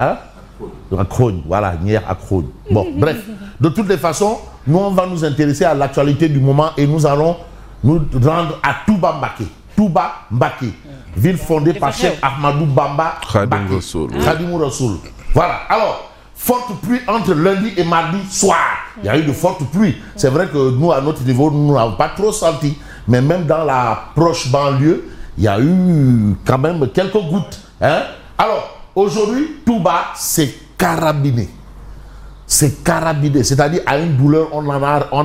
Hein? À Crogne, voilà, hier à Crogne. Bon, bref, de toutes les façons, nous, on va nous intéresser à l'actualité du moment et nous allons nous rendre à Touba Mbaké. Touba Mbaké, ville fondée par Cheikh Ahmadou Bamba Khadimou Rassoul. Voilà, alors, forte pluie entre lundi et mardi soir. Il y a eu de fortes pluies. C'est vrai que nous, à notre niveau, nous n'avons pas trop senti. Mais même dans la proche banlieue, il y a eu quand même quelques gouttes. Hein? Alors, aujourd'hui, Touba, c'est carabiné. C'est carabiné. C'est-à-dire, à une douleur, on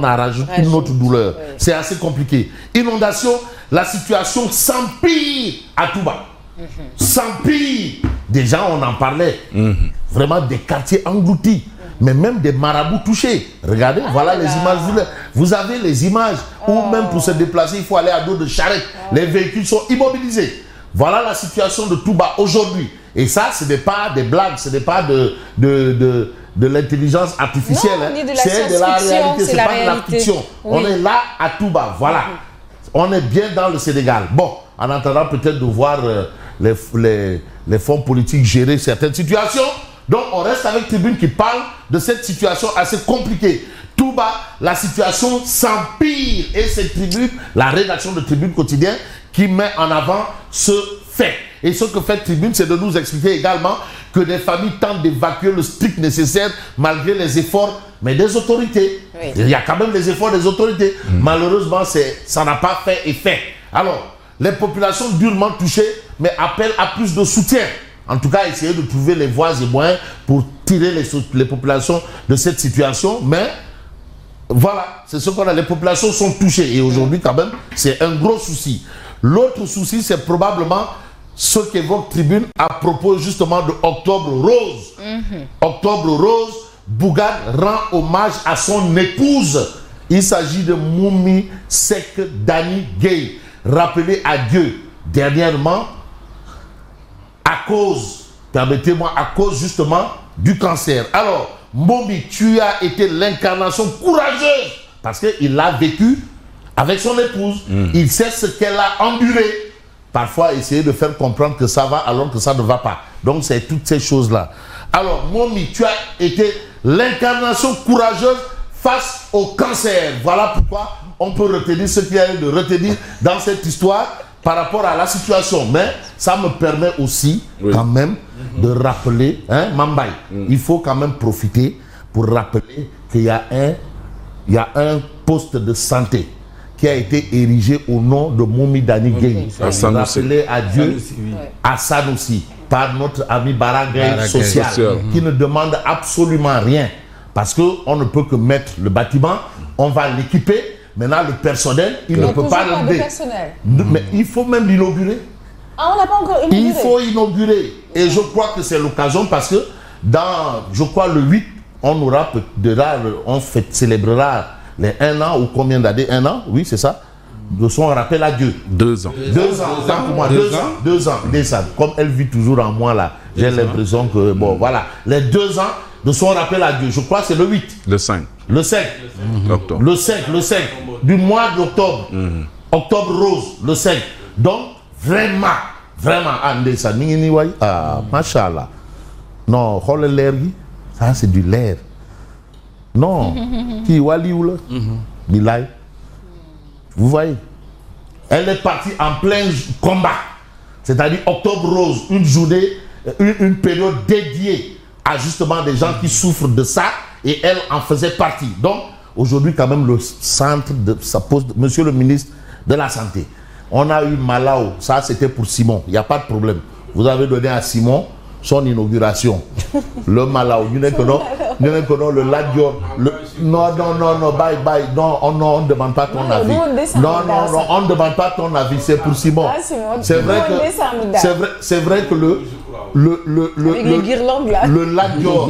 a rajouté une autre douleur. Oui. C'est assez compliqué. Inondation, la situation s'empire à Touba. S'empire. Déjà, on en parlait. Vraiment des quartiers engloutis. Mais même des marabouts touchés. Regardez, voilà les images. Vous avez les images où même pour se déplacer, il faut aller à dos de charrette. Les véhicules sont immobilisés. Voilà la situation de Touba aujourd'hui. Et ça, ce n'est pas des blagues, ce n'est pas de l'intelligence artificielle. Non, c'est de la réalité, c'est pas de la fiction. Oui. On est là à Touba, voilà. On est bien dans le Sénégal. Bon, en attendant peut-être de voir les fonds politiques gérer certaines situations. Donc, on reste avec Tribune qui parle de cette situation assez compliquée. Touba, la situation s'empire. Et c'est Tribune, la rédaction de Tribune Quotidien, qui met en avant ce fait. Et ce que fait Tribune, c'est de nous expliquer également que des familles tentent d'évacuer le strict nécessaire malgré les efforts, mais des autorités. Oui. Il y a quand même les efforts des autorités. Malheureusement, ça n'a pas fait effet. Alors, les populations durement touchées, mais appellent à plus de soutien. En tout cas, essayer de trouver les voies et moyens pour tirer les populations de cette situation. Mais voilà, c'est ce qu'on a. Les populations sont touchées. Et aujourd'hui, quand même, c'est un gros souci. L'autre souci, c'est probablement ce qu'évoque Tribune à propos justement de Octobre Rose. Octobre Rose, Bougane rend hommage à son épouse. Il s'agit de Moumi Sek Dani Gueye, rappelé à Dieu dernièrement à cause, permettez-moi, à cause justement du cancer. Alors, Moumi, tu as été l'incarnation courageuse parce qu'il l'a vécu avec son épouse. Il sait ce qu'elle a enduré. Parfois, essayer de faire comprendre que ça va alors que ça ne va pas. Donc, c'est toutes ces choses-là. Alors, Moumi, tu as été l'incarnation courageuse face au cancer. Voilà pourquoi on peut retenir ce qu'il y a de retenir dans cette histoire par rapport à la situation. Mais ça me permet aussi quand même de rappeler, hein, Mambaye, il faut quand même profiter pour rappeler qu'il y a un poste de santé qui a été érigé au nom de Moumi Dani Gueye, rappelé à Dieu, à Sanoussi, par notre ami Barangay Social, qui ne demande absolument rien. Parce qu'on ne peut que mettre le bâtiment, on va l'équiper. Maintenant, le personnel, il ne peut pas l'enlever. Mais il faut même l'inaugurer. Ah, on n'a pas encore inauguré. Il faut inaugurer. Et je crois que c'est l'occasion parce que dans, je crois, le 8, on célébrera les 1 an ou combien d'années? 1 an, oui, c'est ça. De son rappel à Dieu. 2 ans. 2 ans, tant pour moi. 2 ans. Comme elle vit toujours en moi là, j'ai l'impression que, bon, voilà. Les 2 ans de son rappel à Dieu. Je crois que c'est le 8. Le 5. Le 5. Octobre. Le 5. Du mois d'octobre. Octobre rose, le 5. Donc, vraiment, Andé, ça, machallah. Non, ça c'est du l'air. Non, qui wali ou là? Bilay. Vous voyez? Elle est partie en plein combat. C'est-à-dire Octobre Rose, une journée, une période dédiée à justement des gens qui souffrent de ça, et elle en faisait partie. Donc, aujourd'hui, quand même, le centre de sa poste, monsieur le ministre de la Santé, on a eu Malao, ça c'était pour Simon, il n'y a pas de problème. Vous avez donné à Simon son inauguration. Le Malao, nous connaissons le Ladior. Non, bye. Non, on ne demande pas ton avis. Non, on ne demande pas ton avis, c'est pour Simon. C'est vrai que le Ladior,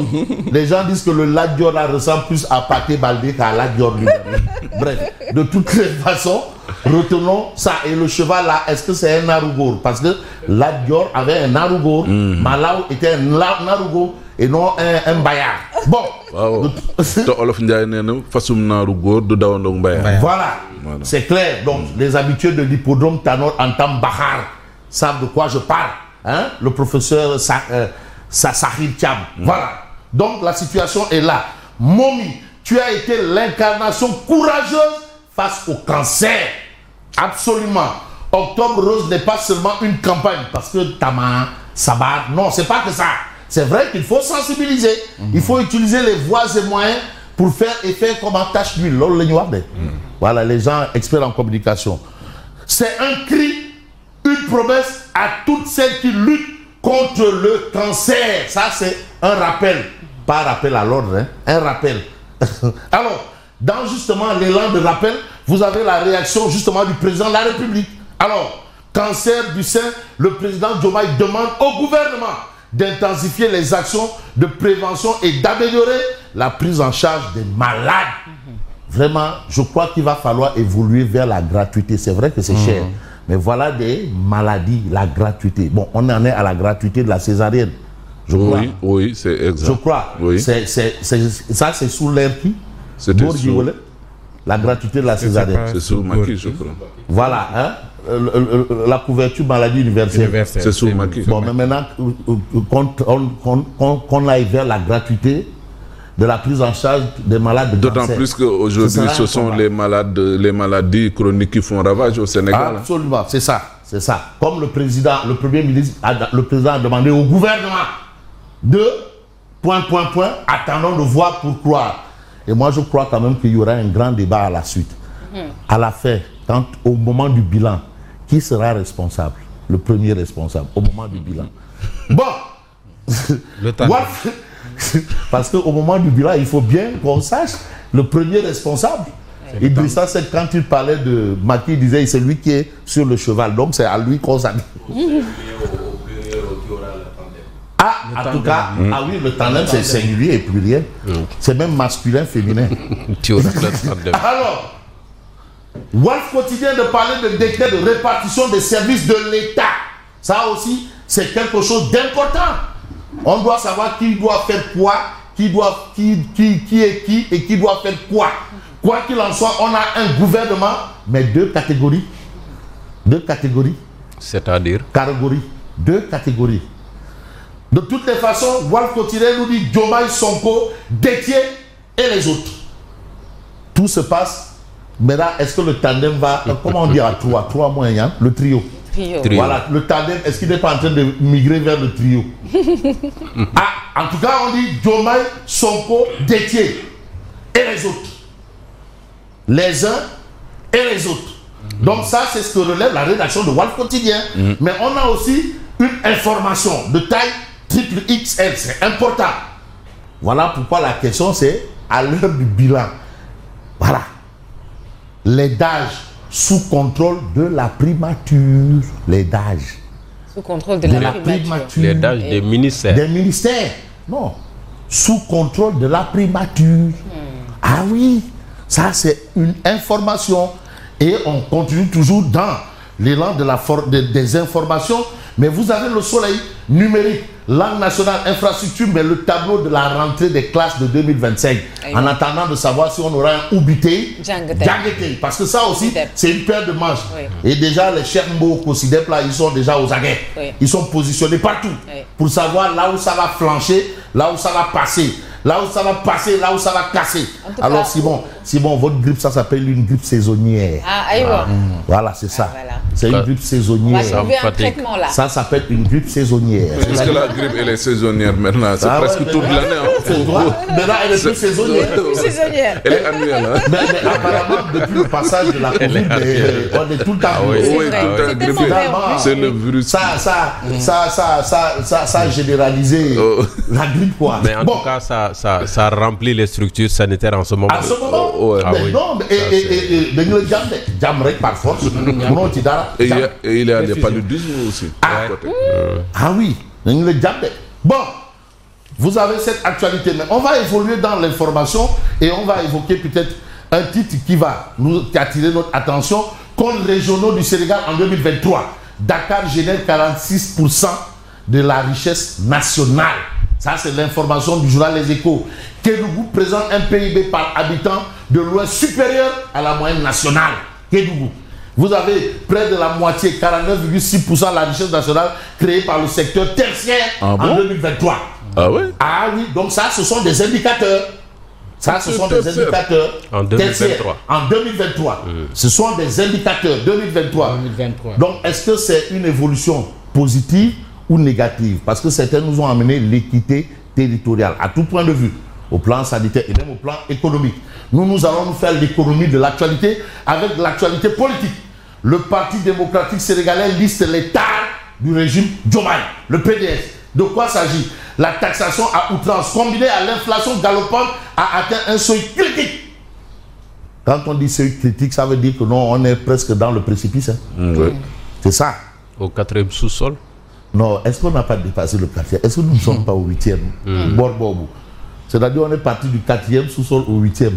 les gens disent que le Ladior ressemble plus à Pathé Baldé qu'à Ladior lui-même. Bref, de toutes les façons, retenons ça. Et le cheval là, est-ce que c'est un Narugour? Parce que Ladior avait un Narugour, Malao était un Narugour et non un Bayard. Bon. Voilà, c'est clair. Donc, les habitués de l'hippodrome Tanor Antam Bahar savent de quoi je parle. Hein? Le professeur Sahir Thiam. Voilà. Donc la situation est là. Momi, tu as été l'incarnation courageuse face au cancer. Absolument. Octobre Rose n'est pas seulement une campagne parce que Tama, Sabar, non, c'est pas que ça. C'est vrai qu'il faut sensibiliser. Il faut utiliser les voies et moyens pour faire effet comme en tâche d'huile. Voilà, les gens experts en communication. C'est un cri, une promesse à toutes celles qui luttent contre le cancer. Ça, c'est un rappel. Pas un rappel à l'ordre, hein, un rappel. Alors, dans justement l'élan de rappel, vous avez la réaction justement du président de la République. Alors, cancer du sein, le président Diomaye demande au gouvernement d'intensifier les actions de prévention et d'améliorer la prise en charge des malades. Vraiment, je crois qu'il va falloir évoluer vers la gratuité. C'est vrai que c'est cher, mais voilà des maladies, la gratuité. Bon, on en est à la gratuité de la césarienne. Je crois. Oui, c'est exact. Je crois. Oui. Ça, c'est sous l'air qui la gratuité de la césarienne. C'est sous Macky, je crois. Voilà, hein? La couverture maladie universelle. C'est sous Macky. Bon, mais maintenant qu'on aille vers la gratuité de la prise en charge des malades de cancer. D'autant plus qu'aujourd'hui, ce sont les maladies chroniques qui font ravage au Sénégal. Absolument, c'est ça. Comme le premier ministre, le président a demandé au gouvernement de ... attendons de voir pour croire. Et moi, je crois quand même qu'il y aura un grand débat à la suite. À la fin, au moment du bilan, qui sera responsable? Le premier responsable, au moment du bilan. Bon, parce qu'au moment du bilan, il faut bien qu'on sache le premier responsable. Idrissa Seck, quand il parlait de Macky, il disait c'est lui qui est sur le cheval. Donc c'est à lui qu'on s'habille. En tout cas, oui, le tandem c'est singulier et pluriel. C'est même masculin, féminin. Alors, Walf Quotidien de parler de décret de répartition des services de l'État. Ça aussi, c'est quelque chose d'important. On doit savoir qui doit faire quoi, qui est qui et qui doit faire quoi. Quoi qu'il en soit, on a un gouvernement, mais deux catégories. C'est-à-dire deux catégories. De toutes les façons, Walf Quotidien nous dit Diomaye, Sonko, Déthié et les autres. Tout se passe. Mais là, est-ce que le tandem va, comment on dit à trois moyens, le trio. Voilà, le tandem, est-ce qu'il n'est pas en train de migrer vers le trio? En tout cas, on dit Diomaye, Sonko, Déthié et les autres. Les uns et les autres. Donc ça, c'est ce que relève la rédaction de Walf Quotidien. Mais on a aussi une information de taille triple XL, c'est important. Voilà pourquoi la question c'est à l'heure du bilan. Voilà. Les DAGE sous contrôle de la primature. Les DAGE. Sous contrôle de la primature. Les DAGE des ministères. Des ministères. Non. Sous contrôle de la primature. Ah oui. Ça c'est une information. Et on continue toujours dans l'élan des informations. Mais vous avez le soleil numérique, langue nationale, infrastructure, mais le tableau de la rentrée des classes de 2025. En attendant de savoir si on aura un Oubité, Djangete. Parce que ça aussi, c'est une paire de manches. Et déjà, les chefs Mbo Kosidep, là, ils sont déjà aux aguets. Ils sont positionnés partout pour savoir là où ça va flancher, là où ça va passer. Là où ça va passer, là où ça va casser. Alors Simon, votre grippe, ça s'appelle une grippe saisonnière. Voilà, c'est ça. Voilà. C'est une grippe saisonnière. On va trouver un traitement là. Ça s'appelle une grippe saisonnière. Parce que la grippe, elle est saisonnière maintenant. C'est presque toute l'année. Mais là, elle est plus saisonnière. Elle est annuelle. Hein? Mais apparemment, depuis le passage de la Covid, on est tout le temps grippé. C'est le virus. Ça a généralisé la grippe, quoi. Mais en tout cas, ça remplit les structures sanitaires en ce moment. En ce moment, non, et le jambe par force. Et il y a des paludismes aussi. Oui, le jambe. Bon, vous avez cette actualité, mais on va évoluer dans l'information et on va évoquer peut-être un titre qui va attirer notre attention. Comptes régionaux du Sénégal en 2023. Dakar génère 46% de la richesse nationale. Ça, c'est l'information du journal Les Échos. Kédougou présente un PIB par habitant de loin supérieur à la moyenne nationale. Kédougou. Vous avez près de la moitié, 49,6% de la richesse nationale créée par le secteur tertiaire en 2023. Ah oui? Ah oui, donc ça, ce sont des indicateurs. Ça, ce sont des indicateurs en 2023. En 2023. Ce sont des indicateurs 2023. Donc, est-ce que c'est une évolution positive ou négative? Parce que certains nous ont amené l'équité territoriale à tout point de vue, au plan sanitaire et même au plan économique. Nous allons nous faire l'économie de l'actualité avec l'actualité politique. Le Parti démocratique sénégalais liste les tares du régime Diomaye, le PDS. De quoi s'agit? La taxation à outrance combinée à l'inflation galopante a atteint un seuil critique. Quand on dit seuil critique, ça veut dire que non, on est presque dans le précipice. Hein. Oui. C'est ça. Au 4e sous-sol? Non, est-ce qu'on n'a pas dépassé le 4e? Est-ce que nous ne sommes pas au 8e? Borbobo. C'est-à-dire on est parti du 4e sous-sol au 8e.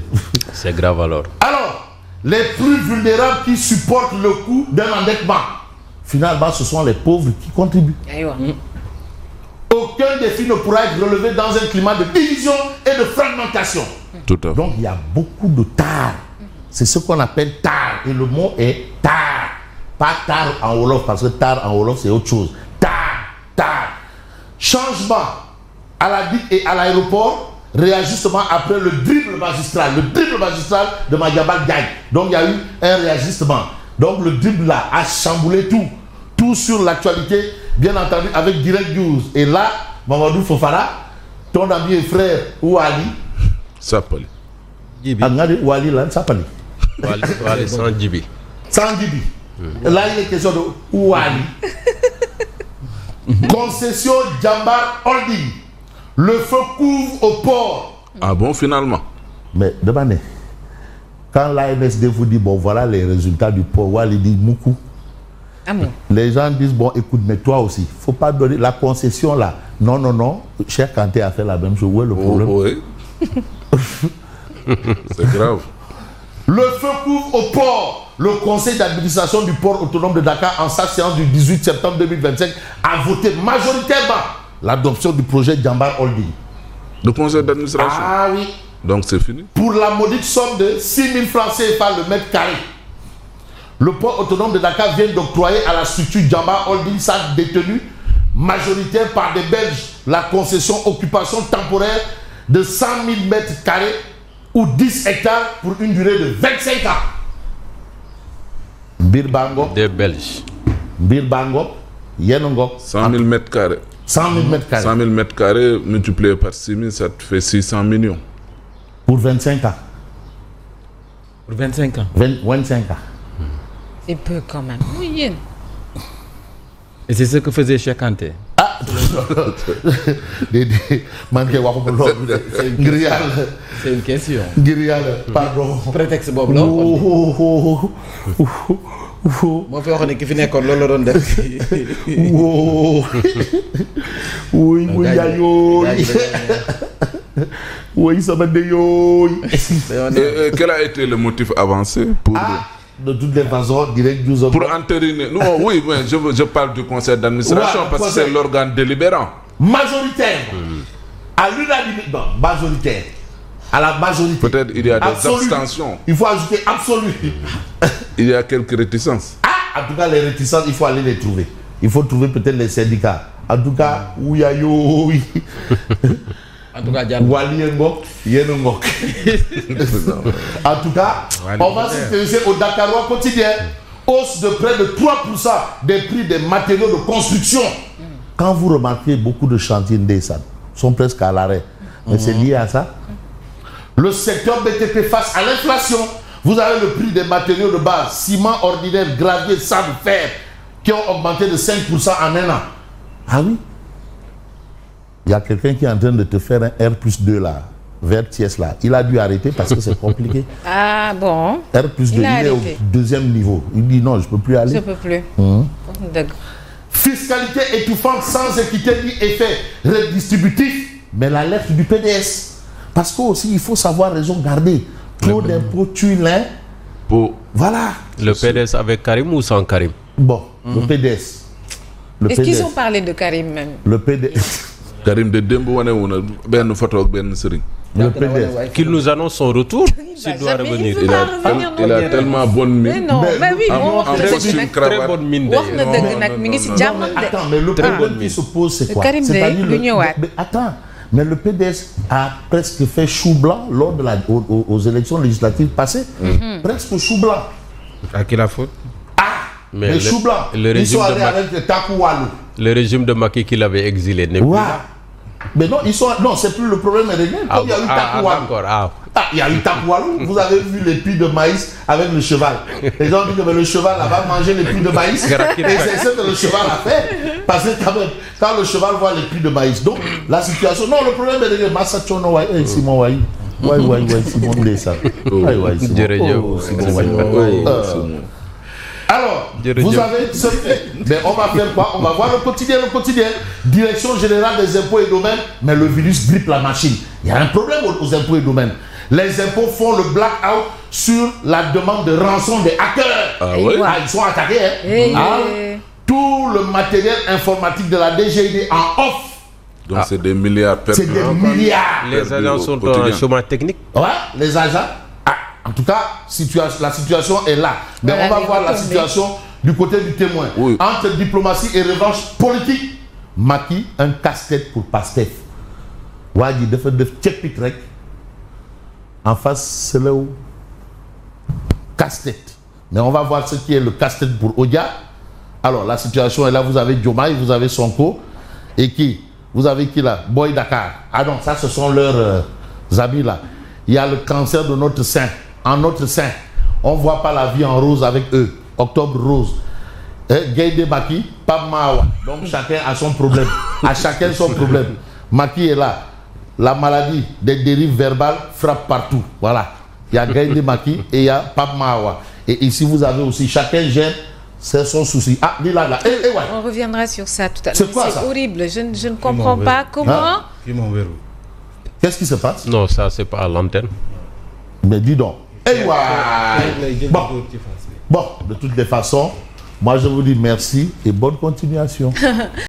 C'est grave alors. Alors, les plus vulnérables qui supportent le coût d'un endettement, finalement, ce sont les pauvres qui contribuent. Aucun défi ne pourra être relevé dans un climat de division et de fragmentation. Tout à fait. Donc, il y a beaucoup de tares. C'est ce qu'on appelle tare. Et le mot est tare. Pas tare en Wolof, parce que tare en Wolof, c'est autre chose. Tare. Changement à la DIC et à l'aéroport. Réajustement après le dribble magistral de Madiambal Diagne. Donc il y a eu un réajustement. Donc le dribble là a chamboulé tout sur l'actualité, bien entendu avec Direct News. Et là, Mamadou Fofana, ton ami et frère Ouali, Sapali. Ouali là, Sapali. Ouali sans Djibi. Sans Djibi. Là il est question de Ouali. Concession Jambar Holding. Le feu couvre au port. Ah bon, finalement? Mais demandez, quand l'ANSD vous dit, bon, voilà les résultats du port, Wali dit Moukou. Ah bon? Les gens disent, bon, écoute, mais toi aussi, il ne faut pas donner la concession là. Non. Cher Kanté a fait la même chose. Où est le problème? Oui. C'est grave. Le feu couvre au port. Le conseil d'administration du port autonome de Dakar, en sa séance du 18 septembre 2025, a voté majoritairement l'adoption du projet Jambar Holding. Le conseil d'administration? Ah oui. Donc c'est fini? Pour la maudite somme de 6 000 francs CFA le mètre carré. Le port autonome de Dakar vient d'octroyer à la structure Jambar Holding, sa détenue majoritaire par des Belges, la concession occupation temporaire de 100 000 mètres carrés ou 10 hectares pour une durée de 25 ans. Birbango. Des Belges. Birbango. Yenongo. 100 000 mètres carrés. 100 000 mètres carrés. 100 000 mètres carrés multiplié par 6 000, ça te fait 600 millions. Pour 25 ans. Pour 25 ans. 25 ans. C'est peu quand même. Oui. Et c'est ce que faisait Cheikh Kanté. Ah, c'est une question. Pardon. Prétexte Bob là. Moi, je vais vous dire que je vais oui, oui, ça va quel a été le motif avancé pour... De toutes les façons, Direct News... Pour entériner... Non, oui, mais je parle du conseil d'administration parce que c'est l'organe délibérant. Majoritaire. À l'unanimité. Non, majoritaire. À la majorité. Peut-être il y a des abstentions. Il faut ajouter absolu. Il y a quelques réticences. En tout cas, les réticences, il faut aller les trouver. Il faut trouver peut-être les syndicats. En tout cas, oui. En tout cas, Wali Ngok, Yen Ngok. En tout cas, on va s'intéresser au Dakarois quotidien. Hausse de près de 3% des prix des matériaux de construction. Quand vous remarquez, beaucoup de chantiers NDESAN sont presque à l'arrêt. Mais c'est lié à ça. Le secteur BTP face à l'inflation. Vous avez le prix des matériaux de base, ciment ordinaire, gravier, sable, fer, qui ont augmenté de 5% en un an. Ah oui? Il y a quelqu'un qui est en train de te faire un R+2 là, vers Thiès là. Il a dû arrêter parce que c'est compliqué. Ah bon? R+2, il est au deuxième niveau. Il dit non, je ne peux plus aller. Je ne peux plus. Fiscalité étouffante sans équité ni effet redistributif, mais l'alerte du PDS. Parce qu'aussi, il faut savoir raison garder. Trop d'impôts tue l'un. Voilà. Le PDS avec Karim ou sans Karim? Bon, le PDS. Est-ce qu'ils ont parlé de Karim même? Le PDS. Karim de démb wane wu na benn photo ak benn sëriñ. Le PDS. Qu'il nous annonce son retour. S'il doit revenir. Il a tellement bonne mine. Mais non, mais oui, en costume Très cravate. bonne mine wax na d'ailleurs. dëgg nag mi ngi si Non, jàmm mais de. attends, mais le problème qui se pose, c'est quoi? Karim Bey, C'est-à-dire lu ñëwaat. mais attends, mais le PDS a presque fait chou blanc lors de aux élections législatives passées. Presque chou blanc. À qui la faute? Mais le- chou blanc. le Ils sont régime de allés avec le Takoualou. Le régime de Macky qui l'avait exilé n'est plus Ouais. là. Mais non, non, c'est plus le problème est réglé. Comme il y a eu Takoualou. d'accord. Ah. Il y a eu Takoualou. Vous avez vu les puits de maïs avec le cheval. Les gens disent que le cheval là, va manger les puits de maïs. Et c'est ce que le cheval a fait. Parce que quand le cheval voit les puits de maïs. Donc, la situation. Non, le problème est réglé. Massachono, ouais, Simon, ouais. Ouais, Simon, ça. Ouais, Simon. Alors, vous avez ce fait. Mais on va faire quoi? On va voir le quotidien. Direction générale des impôts et domaines. Mais le virus grippe la machine. Il y a un problème aux impôts et domaines. Les impôts font le blackout sur la demande de rançon des hackers. Ah ouais? Ah, ils sont attaqués. Hein? Eh, Ah, tout le matériel informatique de la DGID en off. Donc c'est des milliards C'est perdus. des milliards. Les agents sont en quotidien. chômage technique. Ouais, les agents. Ah, en tout cas, la situation est là. Mais Voilà, on va les voir la retombées. situation du côté du témoin. Oui. Entre diplomatie et revanche politique, Macky, un casse-tête pour Pastef. Wadi dafa def tchepik rek. En face, c'est là où casse-tête. Mais on va voir ce qui est le casse-tête pour Odia. Alors, la situation est là. Vous avez Diomaye, vous avez Sonko. Et qui? Vous avez qui là? Boy Dakar. Ah non, ça, ce sont leurs amis là. Il y a le cancer de notre sein. En notre sein, on ne voit pas la vie en rose avec eux. Octobre rose. Gaïdé Maki, pas Mawa. Donc chacun a son problème. À chacun son problème. Maki est là. La maladie des dérives verbales frappe partout. Voilà. Il y a Gaïdé Maki et il y a Pap Mawa. Et ici, vous avez aussi chacun gère c'est son souci. Ah, dis là. Ouais. On reviendra sur ça tout à l'heure. C'est quoi, ça? Horrible. Je ne comprends pas comment. Hein? Qui m'en verrou? Qu'est-ce qui se passe? Non, ça, c'est pas à l'antenne. Mais dis donc. Bon, de toutes les façons, moi je vous dis merci et bonne continuation.